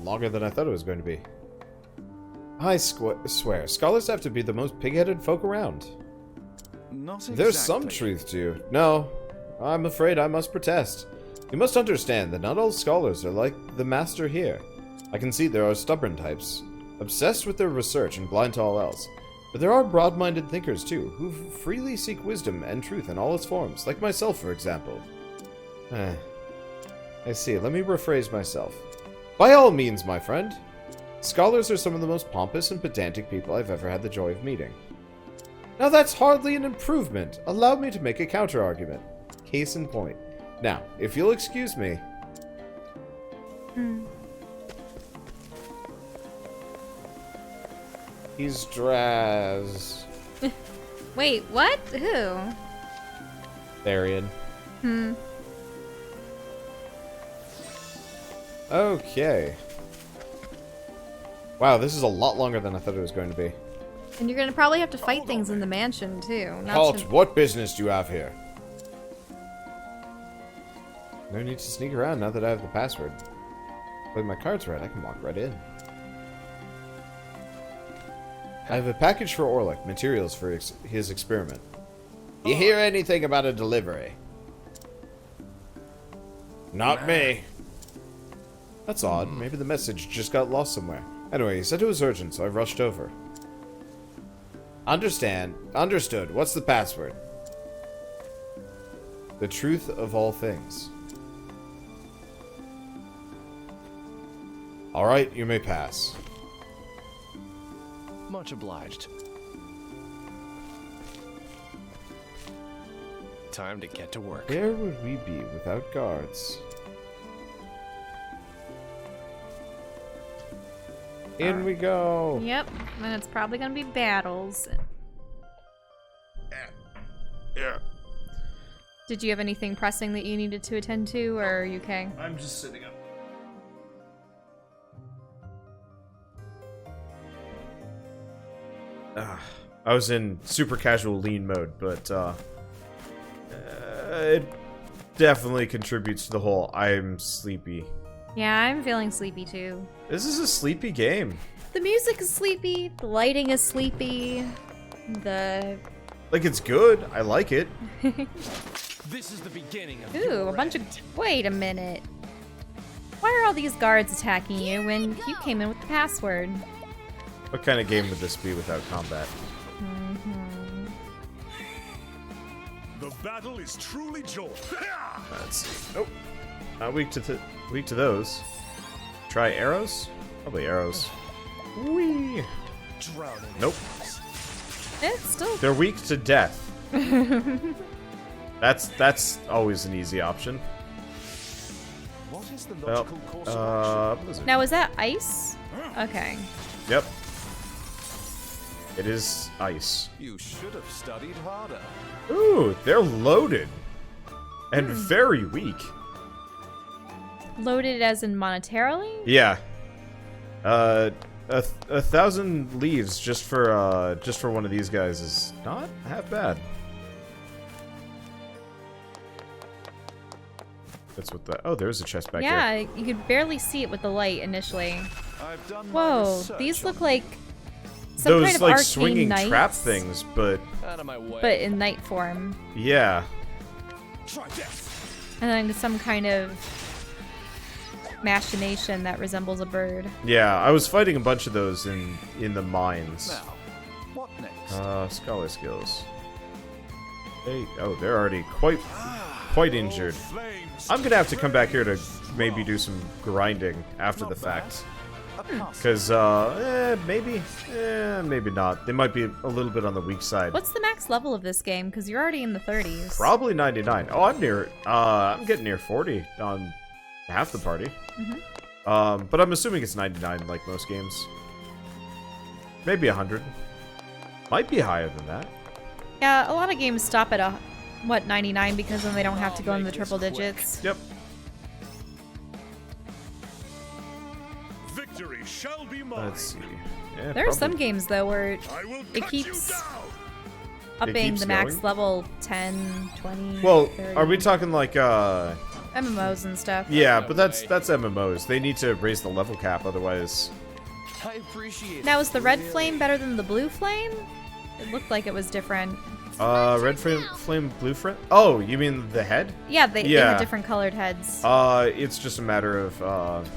longer than I thought it was going to be. I swear, scholars have to be the most pig-headed folk around. Not exactly. There's some truth to you. No, I'm afraid I must protest. You must understand that not all scholars are like the master here. I can see there are stubborn types, obsessed with their research and blind to all else. But there are broad-minded thinkers, too, who freely seek wisdom and truth in all its forms, like myself, for example. I see. Let me rephrase myself. By all means, my friend. Scholars are some of the most pompous and pedantic people I've ever had the joy of meeting. Now that's hardly an improvement. Allow me to make a counter-argument. Case in point. Now, if you'll excuse me... He's Draz. Wait, what? Who? Therian. Okay. Wow, this is a lot longer than I thought it was going to be. And you're gonna probably have to fight things in the mansion, too. Halt! What business do you have here? No need to sneak around now that I have the password. With my cards right, I can walk right in. I have a package for Orlick, materials for his experiment. You hear anything about a delivery? Not me. That's odd. Maybe the message just got lost somewhere. Anyway, he said it was urgent, so I rushed over. Understood. What's the password? The truth of all things. Alright, you may pass. Much obliged. Time to get to work. Where would we be without guards? In we go. Yep, and it's probably gonna be battles. Yeah. Did you have anything pressing that you needed to attend to, or are you okay? I'm just sitting up. I was in super casual lean mode, but it definitely contributes to the whole I'm sleepy. Yeah, I'm feeling sleepy too. This is a sleepy game. The music is sleepy, the lighting is sleepy, Like, it's good. I like it. This is the beginning of Ooh, a bunch of... Wait a minute. Why are all these guards attacking you when you came in with the password? What kind of game would this be without combat? The battle is truly joy. Let's see. Nope. Not weak to those. Try arrows? Probably arrows. Whee! Nope. It's still... They're weak to death. That's always an easy option. What is the logical course of Blizzard. Now, is that ice? Okay. Yep. It is ice. You should have studied harder. Ooh, they're loaded. And very weak. Loaded as in monetarily? Yeah. A 1,000 leaves just for one of these guys is not half bad. That's what the... Oh, there's a chest back here. Yeah, you could barely see it with the light initially. I've done Whoa, these look like some Those kind of like arcane swinging knights, trap things, but out of my way. but in knight form, yeah. Try this. and then some kind of machination that resembles a bird. Yeah, I was fighting a bunch of those in the mines. Now, what next? Scholar skills. They're already quite injured. I'm gonna have to come back here to maybe do some grinding after the fact. Because, maybe not. They might be a little bit on the weak side. What's the max level of this game? Because you're already in the 30s. Probably 99. Oh, I'm getting near 40 on half the party. But I'm assuming it's 99 like most games. Maybe 100. Might be higher than that. Yeah, a lot of games stop at 99 because then they don't have to go in the triple digits. Yep. Victory shall be mine. Let's see. Yeah, There are some probably. games though where I will it cut keeps you down. upping keeps the max going? level 10, 20, Well, 30. are we talking like MMOs and stuff. Yeah, but that's MMOs. They need to raise the level cap, otherwise. I appreciate Now, is the red flame better than the blue flame? It looked like it was different. Red flame, blue flame? Oh, you mean the head? Yeah, they had different colored heads. It's just a matter of,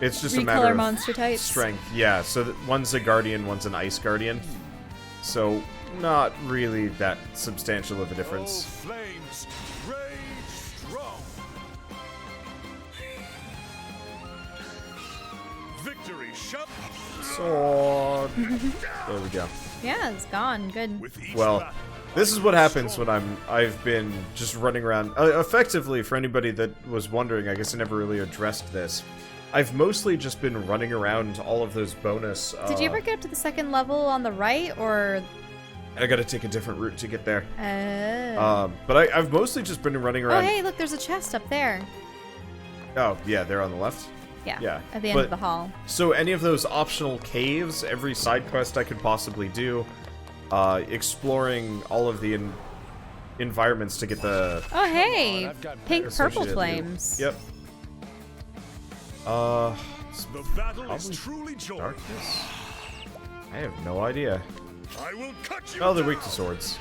it's just a Recolor matter of monster types. strength. Yeah, so one's a guardian, one's an ice guardian. So, not really that substantial of a All difference. flames, rage strong. Victory shall Sword. There we go. Yeah, it's gone. Good. with each Well, battle. this is what happens when I've been just running around. Effectively, for anybody that was wondering, I guess I never really addressed this. I've mostly just been running around all of those bonus. Did you ever get up to the second level on the right, or? I gotta take a different route to get there. Oh. But I've mostly just been running Oh, around. hey, look, there's a chest up there. Oh, yeah, they're on the left. Yeah. Yeah, At the end but- of the hall. So any of those optional caves, every side quest I could possibly do, exploring all of the environments to get the Oh, hey, I've got pink purple associated- flames. Yep. It's The battle is probably truly joy. darkness. I have no idea. I will cut you Oh, they're down. weak to swords.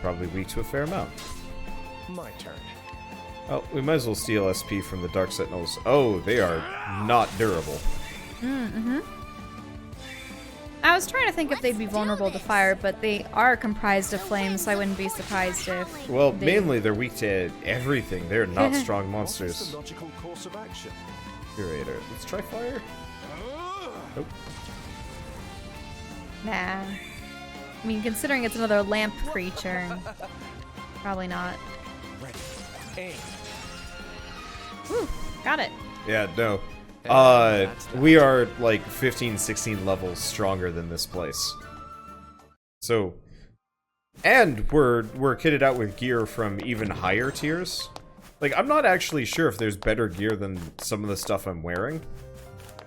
Probably weak to a fair amount. my turn. Oh, we might as well steal SP from the Dark Sentinels. Oh, they are not durable. I was trying to think if they'd be vulnerable to fire, but they are comprised of flames, so I wouldn't be surprised if. Well, they... mainly they're weak to everything. They're not strong What is monsters. the logical course of action? Curator. Let's try fire. Nope. Nah. I mean, considering it's another lamp creature, probably not. Ready. Aim. Whew, got it. Yeah, no. That's that. We are like 15, 16 levels stronger than this place. So, and we're kitted out with gear from even higher tiers. Like, I'm not actually sure if there's better gear than some of the stuff I'm wearing.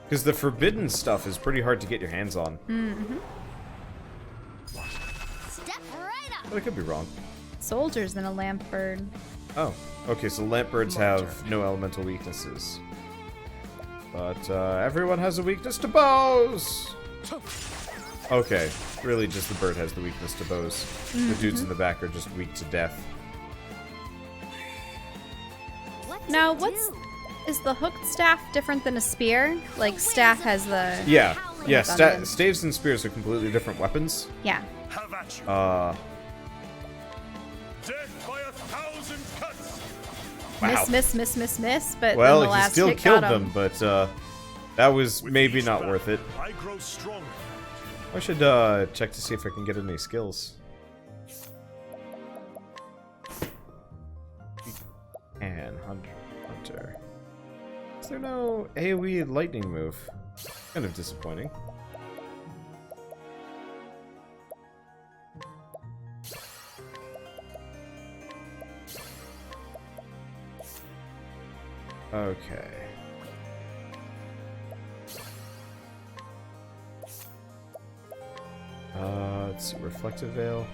Because the forbidden stuff is pretty hard to get your hands on. Step right up. But I could be wrong. Soldiers and a lamp bird. Oh, okay, so lamp birds have no elemental weaknesses. But everyone has a weakness to bows! Okay, really just the bird has the weakness to bows. The dudes in the back are just weak to death. What Now, to what's do? is the hooked staff different than a spear? Like staff has the Yeah, yeah, Redundant. staves and spears are completely different weapons. yeah. Have at you. Death by 1,000 cuts. Wow. Miss, but Well, then the he last still hit killed got him. them, but that was With maybe each not battle, worth it. I grow stronger. I should check to see if I can get any skills. And Hunter. Is there no AoE lightning move? Kind of disappointing. Okay. Let's see, Reflective Veil.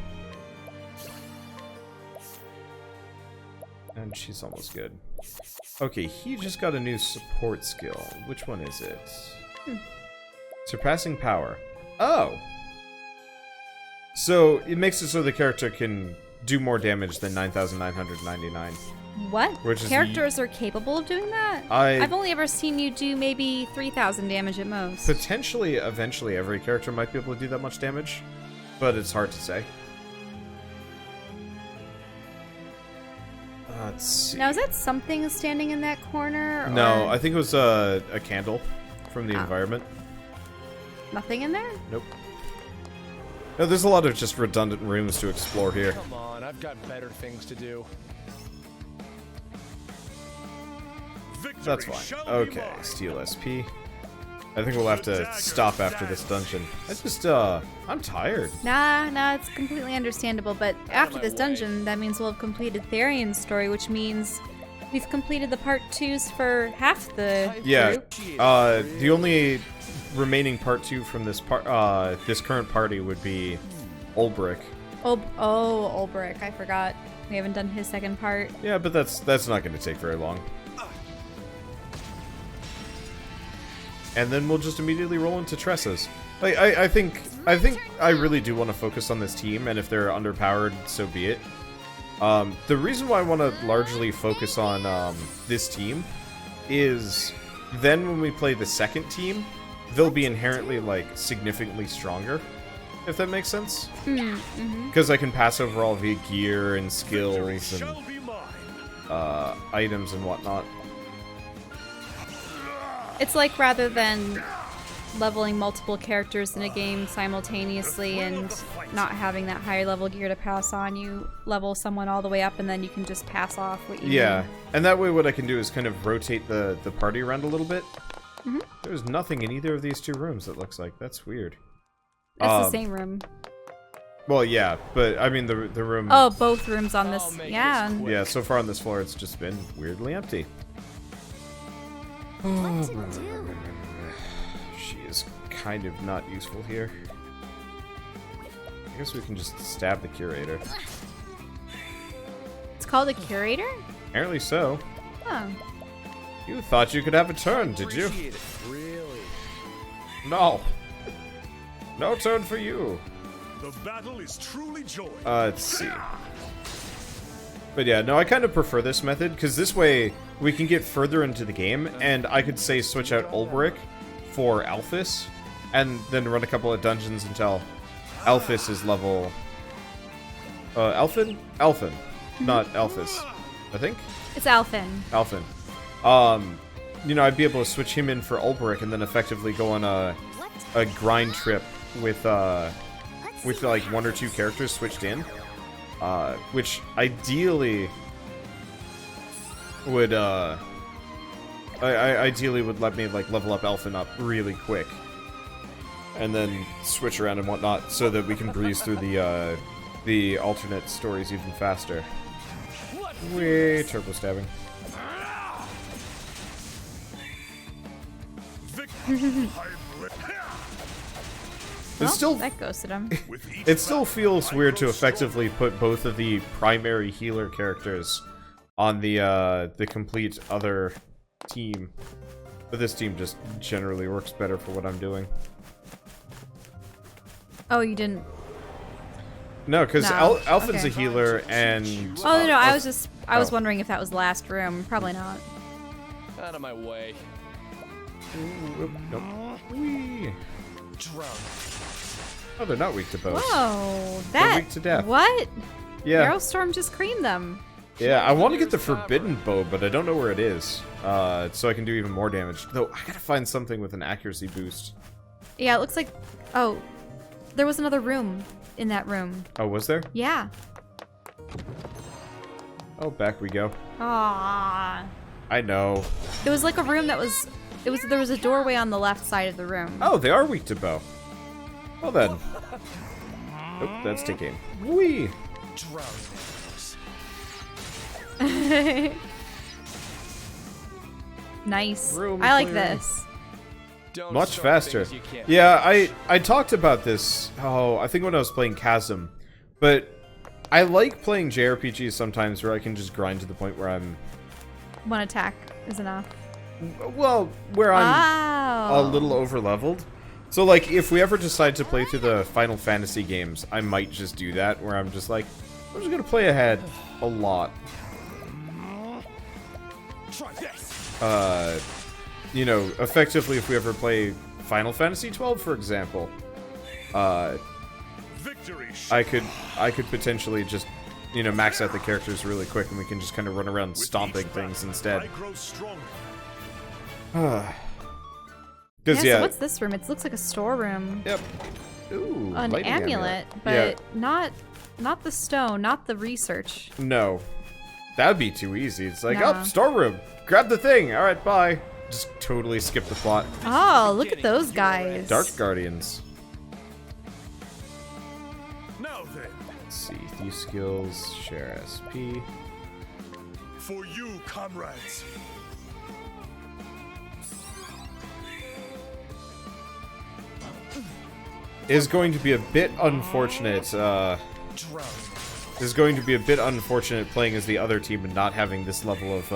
And she's almost good. Okay, he just got a new support skill. Which one is it? Surpassing Power. Oh! So, it makes it so the character can do more damage than 9,999. What? Which is Characters are capable of doing that? I've only ever seen you do maybe 3,000 damage at most. Potentially, eventually, every character might be able to do that much damage, but it's hard to say. Let's see. Now, is that something standing in that corner? No, or I think it was a candle from the Ah. environment. nothing in there? Nope. No, there's a lot of just redundant rooms to explore here. Come on, I've got better things to do. Victory That's fine. shall be Okay, mine. steal SP. I think we'll have to stop after this dungeon. I just, I'm tired. Nah, it's completely understandable, but after my this way. dungeon, that means we'll have completed Therian's story, which means we've completed the part 2s for half the Yeah, group. the only remaining part 2 from this this current party would be Ulbrick. Ulbrick. I forgot. We haven't done his second part. Yeah, but that's not going to take very long. And then we'll just immediately roll into Tressa's. Like, I think I really do want to focus on this team, and if they're underpowered, so be it. The reason why I want to largely focus on this team is then when we play the second team, they'll be inherently, like, significantly stronger, if that makes sense. Because I can pass over all the gear and skills and items and whatnot. It's like rather than leveling multiple characters in a game simultaneously and not having that higher level gear to pass on, you level someone all the way up and then you can just pass off what you need. And that way what I can do is kind of rotate the party around a little bit. There's nothing in either of these two rooms, it looks like. That's weird. It's the same room. Well, yeah, but I mean the room... Oh, both rooms on this... Yeah. Yeah, so far on this floor it's just been weirdly empty. What to do? She is kind of not useful here. I guess we can just stab the curator. It's called a curator? Apparently so. Oh. You thought you could have a turn, did you? Appreciate it, really. No. No turn for you. The battle is truly joy. Let's see. But yeah, no, I kind of prefer this method, because this way we can get further into the game, and I could say switch out Ulbrick for Alphys, and then run a couple of dungeons until Alphys is level... Alphin? Alphin. Not Alphys. I think? It's Alphin. Alphin. You know, I'd be able to switch him in for Ulbrick, and then effectively go on a grind trip with like 1 or 2 characters switched in. Which ideally would ideally would let me like level up Alphin up really quick, and then switch around and whatnot, so that we can breeze through the alternate stories even faster. Wait, turbo stabbing. Well, that ghosted him. It still feels weird to effectively put both of the primary healer characters on the complete other team. But this team just generally works better for what I'm doing. Oh, you didn't... No, because No. Alphin's Okay. a healer, and... Oh, no, I was wondering if that was the last room. Probably not. Out of my way. Nope. Whee. Drown. Oh, they're not weak to bows. Whoa, They're that... weak to death. What? Yeah. Aerostorm just creamed them. Yeah, I want to get the forbidden bow, but I don't know where it is. So I can do even more damage. Though, I gotta find something with an accuracy boost. Yeah, it looks like... Oh, there was another room in that room. Oh, was there? Yeah. Oh, back we go. Ah. I know. It was like a room that was... There was a doorway on the left side of the room. Oh, they are weak to bow. Well then. Oh, that's taking. Whee! Drown. Nice. Room I like clear. this. Don't Much start faster. things you can't Yeah, I talked about this, I think when I was playing Chasm. But I like playing JRPGs sometimes where I can just grind to the point where I'm... One attack is enough. Well, where I'm Oh. a little over-leveled. So, like, if we ever decide to play through the Final Fantasy games, I might just do that, where I'm just like, I'm just gonna play ahead a lot. Try this. You know, effectively, if we ever play Final Fantasy 12, for example, Victory. I could potentially just, you know, max out the characters really quick, and we can just kind of run around stomping things instead. I grow stronger. Because So what's this room? It looks like a storeroom. Yep. Ooh, An lightning amulet, Yeah. but not the stone, not the research. No. That'd be too easy. It's like, Nah. oh, storeroom. Grab the thing. All right, bye. Just totally skip the plot. Oh, look at those guys. Dark Guardians. Now then, Let's see. Thief skills. Share SP. for you, comrades. is going to be a bit unfortunate. Is going to be a bit unfortunate playing as the other team and not having this level of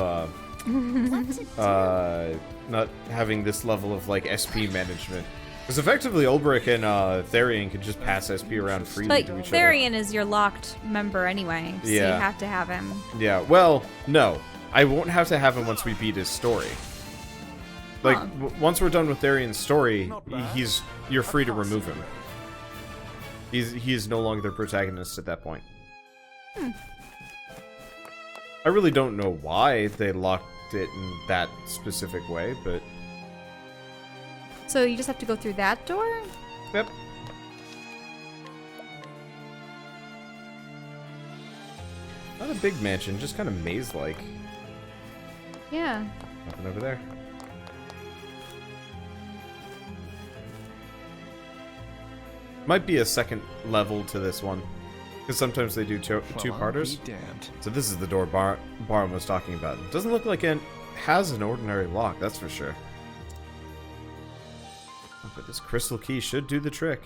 not having this level of like SP management. Because effectively, Ulbrich and Therian can just pass SP around freely But to each Therian is your locked member anyway, so you Yeah. have to have him. other. Yeah. Well, no, I won't have to have him once we beat his story. Like once we're done with Therian's story, you're free to remove him. He is no longer the protagonist at that point. I really don't know why they locked it in that specific way, but So you just have to go through that door? yep. Not a big mansion, just kind of maze-like. Yeah. Nothing over there. Might be a second level to this one. Because sometimes they do two-parters. Damned. So this is the door Barum was talking about. It doesn't look like it has an ordinary lock, that's for sure. Oh, but this crystal key should do the trick.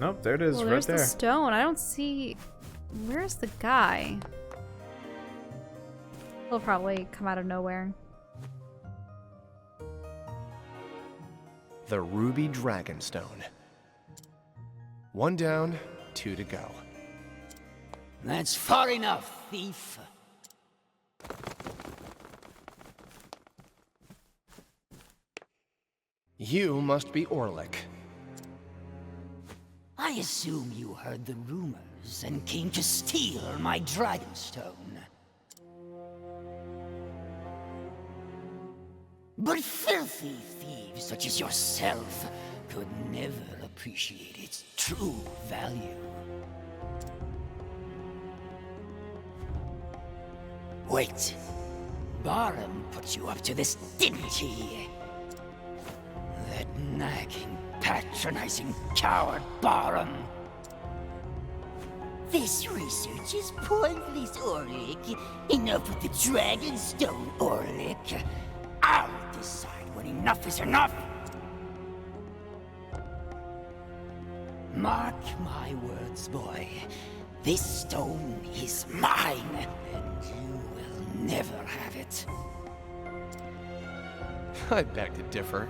Nope, there it is, Well, right there's there. the stone. I don't see... Where's the guy? He'll probably come out of nowhere. The Ruby Dragonstone. 1 down, 2 to go. That's far enough, thief. You must be Orlick. I assume you heard the rumors and came to steal my Dragonstone. But filthy thieves such as yourself could never appreciate its true value. Wait. Barum put you up to this, didn't he? That nagging, patronizing coward Barum. This research is pointless, Orlick. Enough with the Dragonstone, Orlick. I'll decide when enough is enough. Mark my words, boy. This stone is mine, and you will never have it. I beg to differ.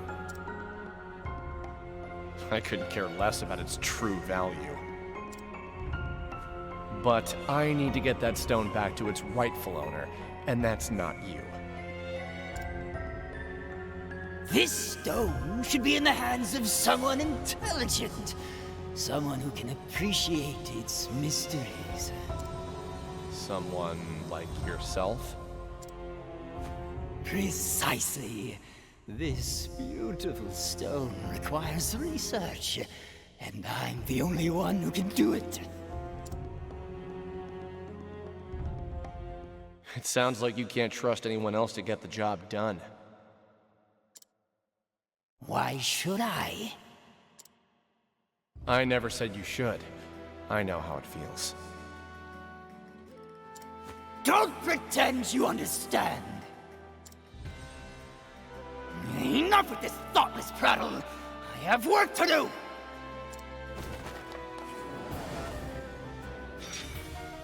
I couldn't care less about its true value. But I need to get that stone back to its rightful owner, and that's not you. This stone should be in the hands of someone intelligent. Someone who can appreciate its mysteries. Someone like yourself? Precisely. This beautiful stone requires research, and I'm the only one who can do it. It sounds like you can't trust anyone else to get the job done. Why should I? I never said you should. I know how it feels. Don't pretend you understand. Enough with this thoughtless prattle. I have work to do.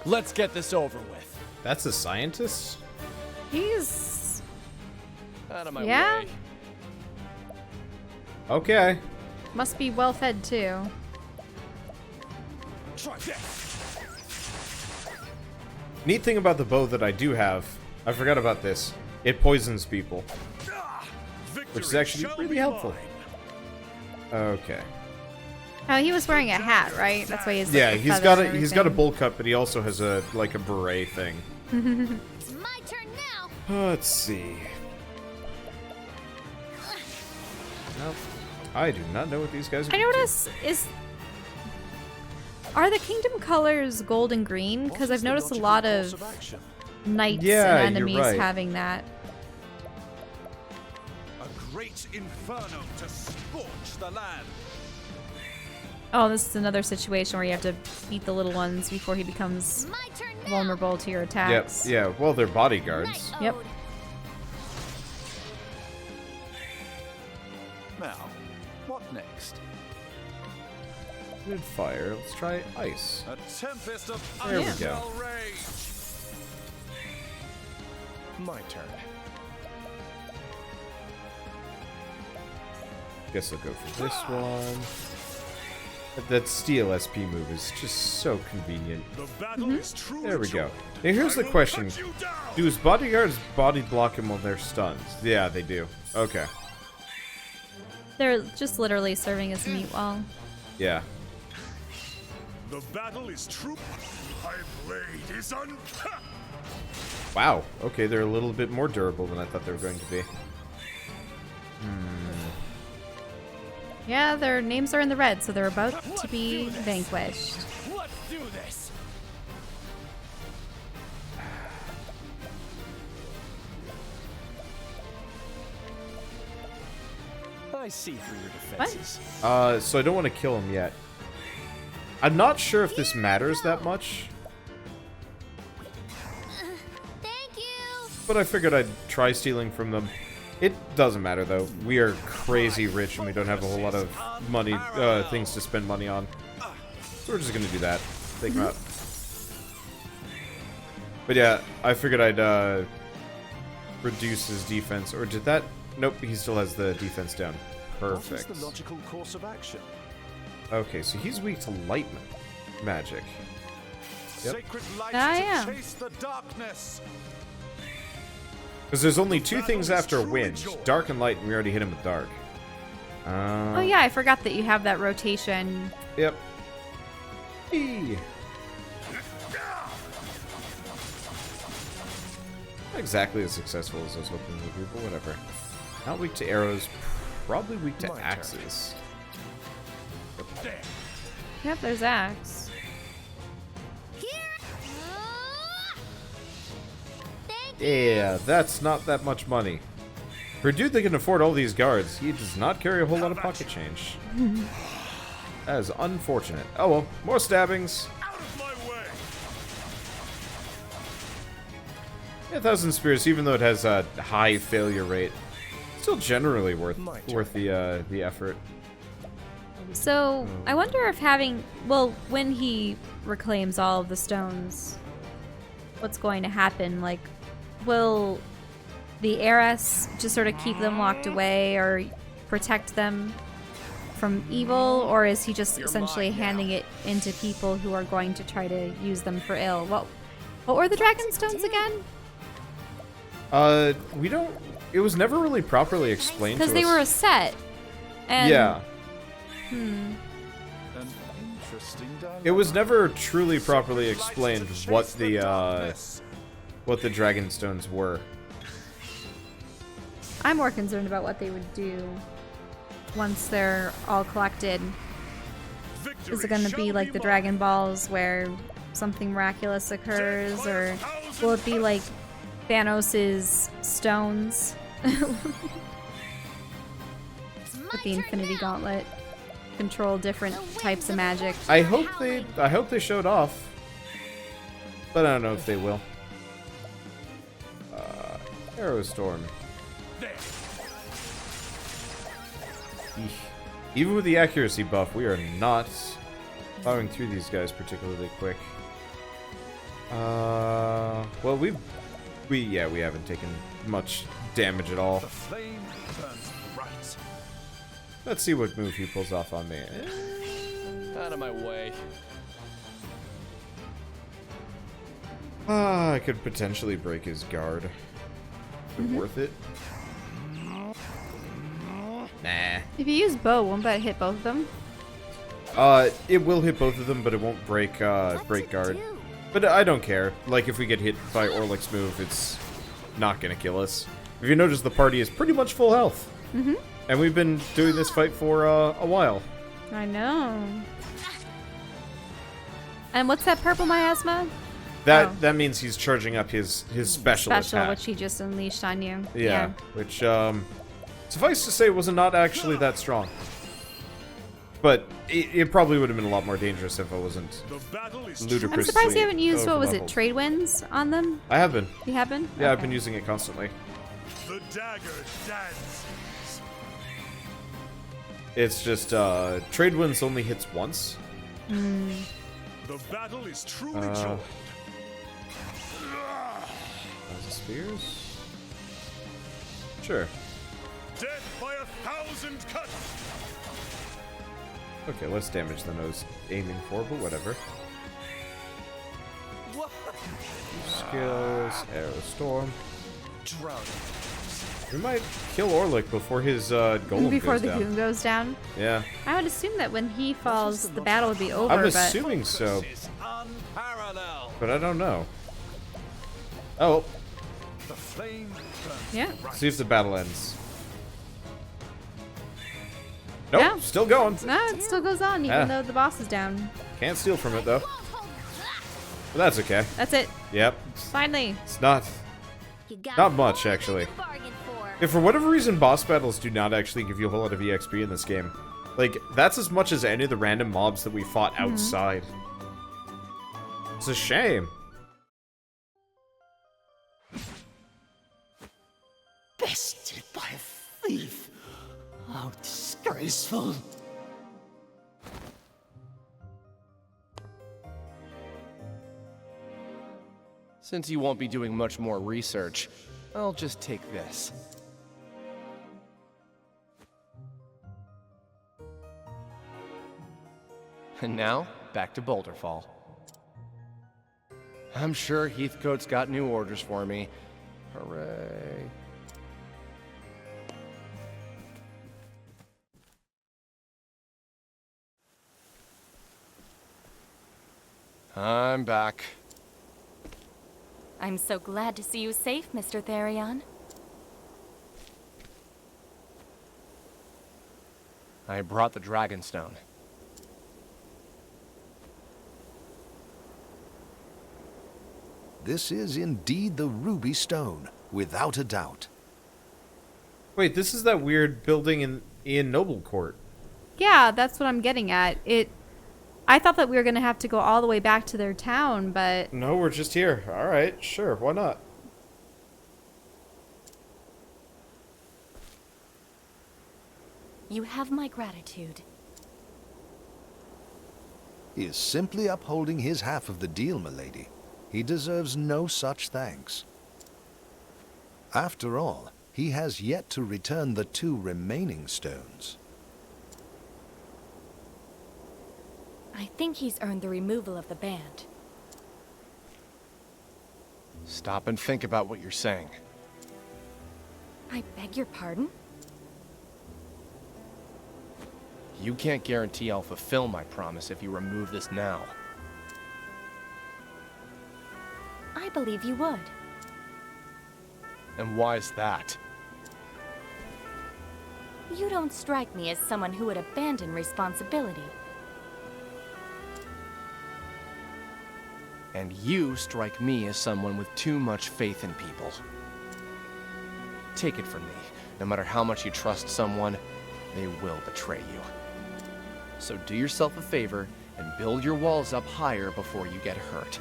Let's get this over with. That's a scientist? He's... Out of my Yeah? way. Okay. Must be well fed too. Try this. Neat thing about the bow that I do have, I forgot about this. It poisons people, which is actually really helpful. Okay. Oh, he was wearing a hat, right? That's why he's Yeah, like, he's got a bowl cut, but he also has a like a beret thing. It's my turn now. Let's see. Nope. I do not know what these guys are I doing. notice are the kingdom colors gold and green? Because I've noticed a lot of knights Yeah, and you're enemies right. having that. great inferno to scorch the land. Oh, this is another situation where you have to beat the little ones before he becomes My turn now. vulnerable to your Yep. attacks. Yeah. Well, they're bodyguards. Night Yep. ode. Now, what next? Good fire. Let's try ice. A tempest of There we ice go. shall rage. My turn. Guess I'll go for this one. That steel SP move is just so convenient. The battle is truly There we go. joined. Now here's the I will question. cut you down. Do his bodyguards body block him while they're stunned? Yeah, they do. Okay. They're just literally serving as a meat wall. Yeah. The battle is true. My blade is Wow. Okay, they're a little bit more durable than I thought they were going to be. Yeah, their names are in the red, so they're about to be vanquished. Let's do this. I see through your defenses. So I don't want to kill him yet. I'm not sure if this matters that much, Thank you. but I figured I'd try stealing from them. It doesn't matter though. We are crazy rich and we don't have a whole lot of money, things to spend money on. So we're just gonna do that. Take him out. But yeah, I figured I'd reduce his defense. Or did that? Nope, he still has the defense down. Perfect. What is the logical course of action? Okay, so he's weak to light magic. Yep. Sacred light yeah. to chase the darkness. Because there's only two things after wind, dark and light, and we already hit him with dark. Oh yeah, I forgot that you have that rotation. Yep. Eee. Not exactly as successful as I was hoping it would be, but whatever. Not weak to arrows, probably weak to My turn. axes. Yep, there's axe. Here. Thank you. Yeah, that's not that much money. For a dude that can afford all these guards, he does not carry a whole lot of pocket change. That is unfortunate. Oh well, more stabbings. Out of my way. Yeah, 1,000 spears, even though it has a high failure rate, still generally worth My turn. the effort. So, I wonder if when he reclaims all of the stones, what's going to happen? Like, will the heiress just sort of keep them locked away or protect them from evil? Or is he just essentially handing it into people who are going to try to use them for ill? What were the dragon stones again? We don't... It was never really properly explained to us. Because they were a set. And Yeah. An interesting It was dilemma. never truly properly explained Light to what chase the darkness. dragon stones were. I'm more concerned about what they would do once they're all collected. Victory Is it going to be shall like the mine. Dragon Balls where something miraculous occurs, or will it be like Thanos' stones It's my with the turn Infinity now. Gauntlet? Control different types of magic. I hope they showed off, but I don't know if they will. Arrow Storm. There. Eesh. Even with the accuracy buff, we are not plowing through these guys particularly quick. Well, we haven't taken much damage at all. The flame burns bright. Let's see what move he pulls off on me. Out of my way. I could potentially break his guard. Is it worth it? Nah. If you use bow, won't that hit both of them? It will hit both of them, but it won't break break guard. do? But I don't care. Like, if we get hit by Orlick's move, it's not gonna kill us. If you notice, the party is pretty much full health. Mm-hmm. And we've been doing this fight for a while. I know. And what's that purple miasma? That means he's charging up his special Special, attack. which he just unleashed on you. Yeah, which Suffice to say, it was not actually that strong. But it probably would have been a lot more dangerous if it wasn't The battle is ludicrously I'm surprised you haven't used, what was it, overleveled. trade winds on them? I have been. You have been? Yeah, I've Okay. been using it constantly. The dagger dances. It's just, trade winds only hits once. The battle is truly joined. Thousand spears? Sure. Death by 1,000 cuts. Okay, less damage than I was aiming for, but whatever. Skills, Arrow Storm. We might kill Orlick before his golem Before goes the down. goon goes down. Yeah, I would assume that when he falls, the battle would be over, I'm but... assuming so, but I don't know. Oh, The flame burns. Yeah. see if the battle ends. Nope, Yeah. still going. No, it still goes on, even Yeah. though the boss is down. Can't steal from it though. But that's okay. That's it. Yep, Finally. it's not. You got Not much, more than actually. you bargained for. If for whatever reason boss battles do not actually give you a whole lot of EXP in this game, like, that's as much as any of the random mobs that we fought outside. It's a shame. Bested by a thief. How disgraceful. Since you won't be doing much more research, I'll just take this. And now, back to Boulderfall. I'm sure Heathcote's got new orders for me. Hooray. I'm back. I'm so glad to see you safe, Mr. Therion. I brought the Dragonstone. This is indeed the Ruby Stone, without a doubt. Wait, this is that weird building in Noble Court. Yeah, that's what I'm getting at. I thought that we were going to have to go all the way back to their town, but... No, we're just here. Alright, sure, why not? You have my gratitude. He is simply upholding his half of the deal, milady. He deserves no such thanks. After all, he has yet to return the 2 remaining stones. I think he's earned the removal of the band. Stop and think about what you're saying. I beg your pardon? You can't guarantee I'll fulfill my promise if you remove this now. I believe you would. And why is that? You don't strike me as someone who would abandon responsibility. And you strike me as someone with too much faith in people. Take it from me, no matter how much you trust someone, they will betray you. So do yourself a favor and build your walls up higher before you get hurt.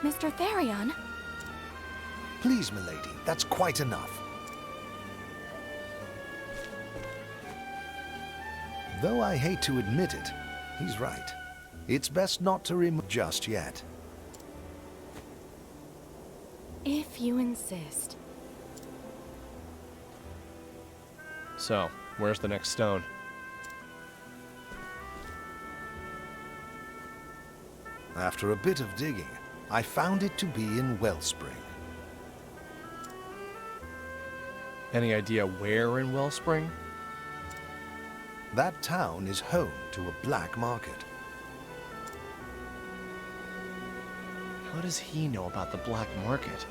Mr. Therion? Please, milady, that's quite enough. Though I hate to admit it, he's right. It's best not to remove just yet. If you insist. So, where's the next stone? After a bit of digging, I found it to be in Wellspring. Any idea where in Wellspring? That town is home to a black market. How does he know about the black market?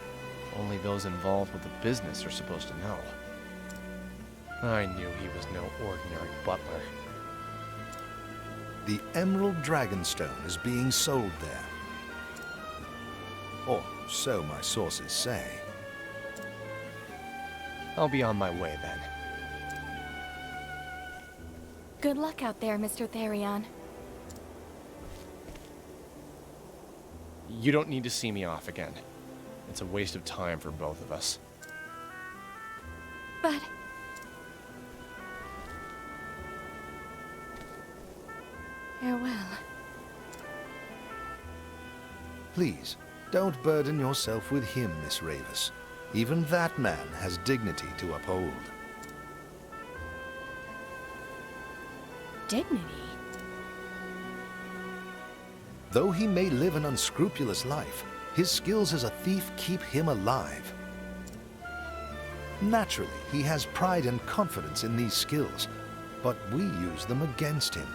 Only those involved with the business are supposed to know. I knew he was no ordinary butler. The Emerald Dragonstone is being sold there. Or so my sources say. I'll be on my way then. Good luck out there, Mr. Therion. You don't need to see me off again. It's a waste of time for both of us. But... farewell. Please, don't burden yourself with him, Miss Ravis. Even that man has dignity to uphold. Dignity? Though he may live an unscrupulous life, his skills as a thief keep him alive. Naturally, he has pride and confidence in these skills, but we use them against him.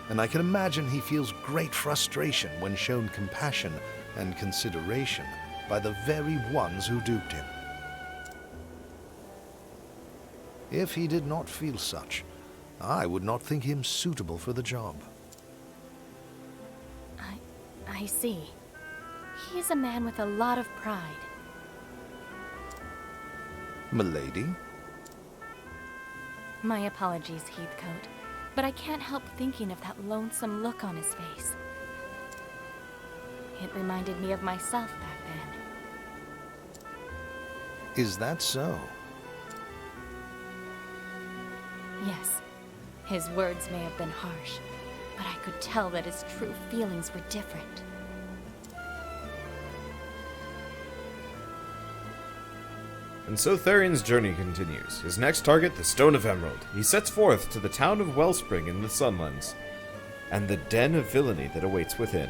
And I can imagine he feels great frustration when shown compassion and consideration by the very ones who duped him. If he did not feel such, I would not think him suitable for the job. I see. He's a man with a lot of pride. Milady? My apologies, Heathcote, but I can't help thinking of that lonesome look on his face. It reminded me of myself back then. Is that so? Yes, his words may have been harsh, but I could tell that his true feelings were different. And so Therion's journey continues. His next target, the Stone of Emerald. He sets forth to the town of Wellspring in the Sunlands, and the den of villainy that awaits within.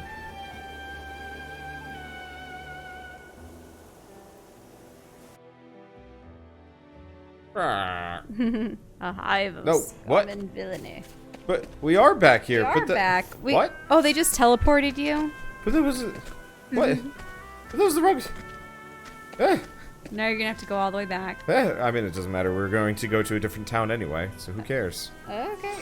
A hive of No, what? scum and villainy. But we are back here. We are but the, back. What? Oh, they just teleported you? But there was... What? But that was the wrong... Now you're gonna have to go all the way back. I mean, it doesn't matter. We're going to go to a different town anyway, so who cares? Okay.